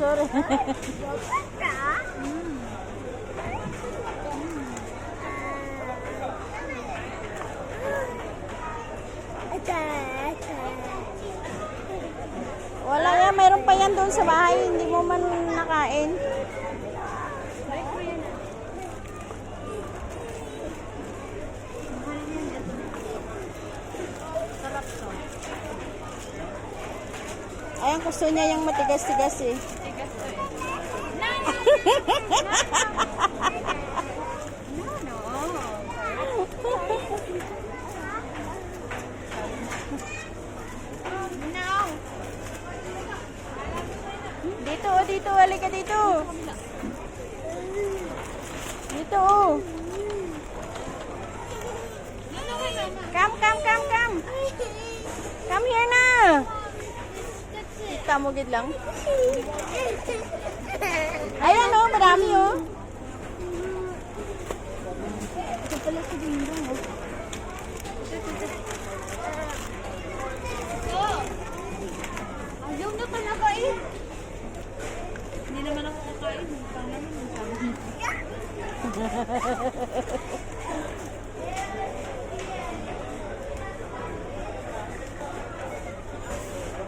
sorry. Wala yan, mayroon pa yan doon sa bahay. Hindi mo man nakain. Ayan, gusto niya yung matigas-tigas eh. Dito, dito, halika dito. Dito, oh. Come, come, come, come. Come here na. Kita mo gid lang. Ayan, oh, marami, oh. Ito pala si Dindong, oh. Ayaw na talaga eh. Hindi naman ako kakain. Paano naman sabi?